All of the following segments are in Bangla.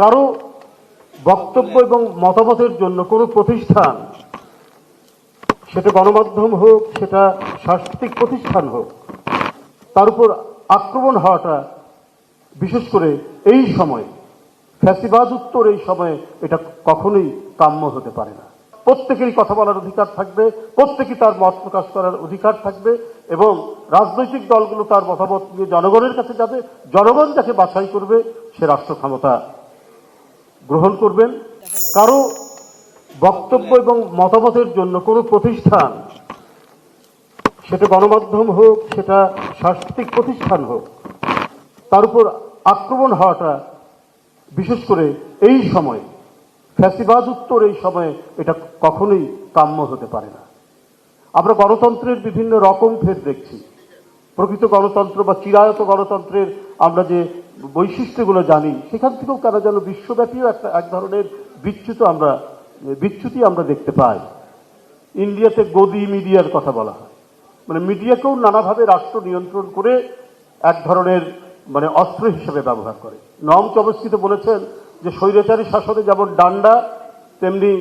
কারো বক্তব্য এবং মতামতের জন্য কোনো প্রতিষ্ঠান, সেটা গণমাধ্যম হোক, সেটা সাংস্কৃতিক প্রতিষ্ঠান হোক, তার উপর আক্রমণ হওয়াটা বিশেষ করে এই সময়, ফ্যাসিবাদ উত্তর এই সময়ে, এটা কখনোই কাম্য হতে পারে না। প্রত্যেকেরই কথা বলার অধিকার থাকবে, প্রত্যেকেই তার মত প্রকাশ করার অধিকার থাকবে এবং রাজনৈতিক দলগুলো তার মতামত নিয়ে জনগণের কাছে যাবে, জনগণ যাকে বাছাই করবে সে রাষ্ট্র ক্ষমতা গ্রহণ করবেন। কারো বক্তব্য এবং মতামতের জন্য কোনো প্রতিষ্ঠান, সেটা গণমাধ্যম হোক, সেটা সাংস্কৃতিক প্রতিষ্ঠান হোক, তার উপর আক্রমণ হওয়াটা বিশেষ করে এই সময়, ফ্যাসিবাদ উত্তর এই সময়ে, এটা কখনোই কাম্য হতে পারে না। আমরা গণতন্ত্রের বিভিন্ন রকম ফের দেখছি। প্রকৃত গণতন্ত্র বা চিরায়ত গণতন্ত্রের আমরা যে বৈশিষ্ট্যগুলো জানি, সেখান থেকেও কেন যেন বিশ্বব্যাপীও এক ধরনের বিচ্যুতি আমরা দেখতে পাই। ইন্ডিয়াতে গদি মিডিয়ার কথা বলা হয়, মানে মিডিয়াকেও নানাভাবে রাষ্ট্র নিয়ন্ত্রণ করে এক ধরনের অস্ত্র হিসেবে ব্যবহার করে। নম চমস্কি তো বলেছেন যে স্বৈরাচারী শাসনে যেমন ডান্ডা, তেমনি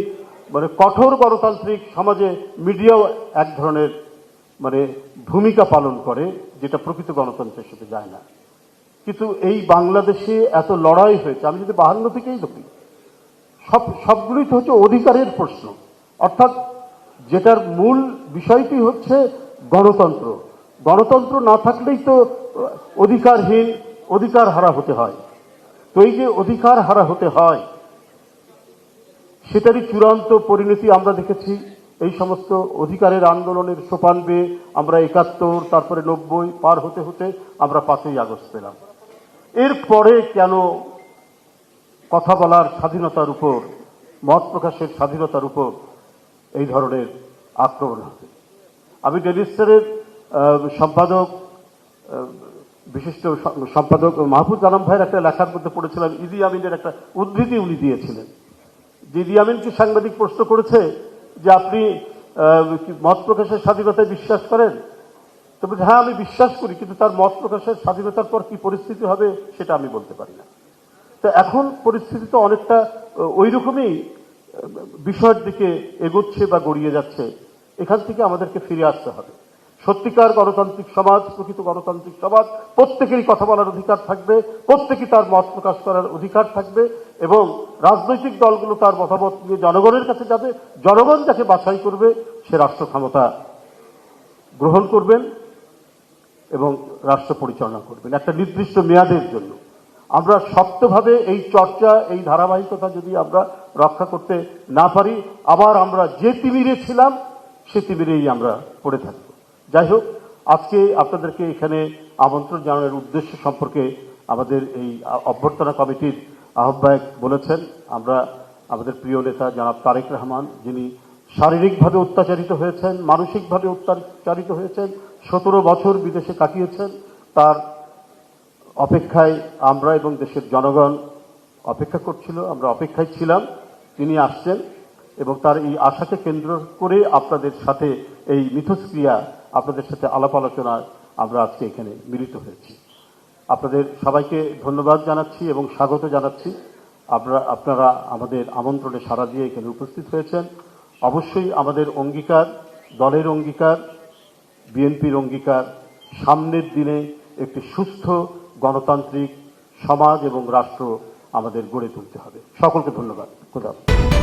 কঠোর গণতান্ত্রিক সমাজে মিডিয়াও এক ধরনের ভূমিকা পালন করে, যেটা প্রকৃত গণতন্ত্রের সাথে যায় না। কিন্তু এই বাংলাদেশে এত লড়াই হয়েছে, আমি যদি 52 থেকেই দেখি, সবগুলোই তো হচ্ছে অধিকারের প্রশ্ন, অর্থাৎ যেটার মূল বিষয়টি হচ্ছে গণতন্ত্র। গণতন্ত্র না থাকলেই তো অধিকারহীন, অধিকার হারা হতে হয়। তো এই যে অধিকার হারা হতে হয়, সেটারই চূড়ান্ত পরিণতি আমরা দেখেছি এই সমস্ত অধিকারের আন্দোলনের সোপান বেয়ে আমরা 71, তারপরে 90 পার হতে হতে আমরা 5ই আগস্ট পেলাম। এরপরে কেন কথা বলার স্বাধীনতার উপর, মত প্রকাশের স্বাধীনতার উপর এই ধরনের আক্রমণ হবে? আমি ডেইলি স্টারের সম্পাদক, বিশিষ্ট সম্পাদক মাহফুজ আলম ভাইয়ের একটা লেখার মধ্যে পড়েছিলাম, ইদি আমিনের একটা উদ্ধৃতি উনি দিয়েছিলেন। যে ইদি আমিনকে সাংবাদিক প্রশ্ন করেছে যে আপনি মত প্রকাশের স্বাধীনতায় বিশ্বাস করেন? তো বলছে হ্যাঁ আমি বিশ্বাস করি, কিন্তু তার মত প্রকাশের স্বাধীনতার পর কি পরিস্থিতি হবে সেটা আমি বলতে পারি না। তো এখন পরিস্থিতি তো অনেকটা ওই রকমই বিষয়ের দিকে এগোচ্ছে বা গড়িয়ে যাচ্ছে। এখান থেকে আমাদেরকে ফিরে আসতে হবে। সত্যিকার গণতান্ত্রিক সমাজ, প্রকৃত গণতান্ত্রিক সমাজ, প্রত্যেকেরই কথা বলার অধিকার থাকবে, প্রত্যেকেই তার মত প্রকাশ করার অধিকার থাকবে এবং রাজনৈতিক দলগুলো তার মতামত নিয়ে জনগণের কাছে যাবে, জনগণ যাকে বাছাই করবে সে রাষ্ট্র ক্ষমতা গ্রহণ করবেন এবং রাষ্ট্র পরিচালনা করবেন একটা নির্দিষ্ট মেয়াদের জন্য। আমরা শক্তভাবে এই চর্চা, এই ধারাবাহিকতা যদি আমরা রক্ষা করতে না পারি, আবার আমরা যে তিমিরে ছিলাম সে তিমিরেই আমরা পড়ে থাকব। যাই হোক, আজকে আপনাদেরকে এখানে আমন্ত্রণ জানানোর উদ্দেশ্য সম্পর্কে আমাদের এই অভ্যর্থনা কমিটির আহ্বায়ক বলেছেন। আমরা আমাদের প্রিয় নেতা জনাব তারেক রহমান, যিনি শারীরিকভাবে অত্যাচারিত হয়েছেন, মানসিকভাবে অত্যাচারিত হয়েছেন, 17 বছর বিদেশে কাটিয়েছেন, তার অপেক্ষায় আমরা এবং দেশের জনগণ অপেক্ষা করছিল, আমরা অপেক্ষায় ছিলাম। তিনি আসছেন এবং তার এই আশাকে কেন্দ্র করে আপনাদের সাথে এই মিথস্ক্রিয়া, আপনাদের সাথে আলাপ আলোচনায় আমরা আজকে এখানে মিলিত হয়েছি। আপনাদের সবাইকে ধন্যবাদ জানাচ্ছি এবং স্বাগত জানাচ্ছি। আপনারা আমাদের আমন্ত্রণে সাড়া দিয়ে এখানে উপস্থিত হয়েছেন। অবশ্যই আমাদের অঙ্গীকার, দলের অঙ্গীকার, বিএনপির অঙ্গীকার, সামনের দিনে একটি সুস্থ গণতান্ত্রিক সমাজ এবং রাষ্ট্র আমাদের গড়ে তুলতে হবে। সকলকে ধন্যবাদ। খোদা হাফেজ।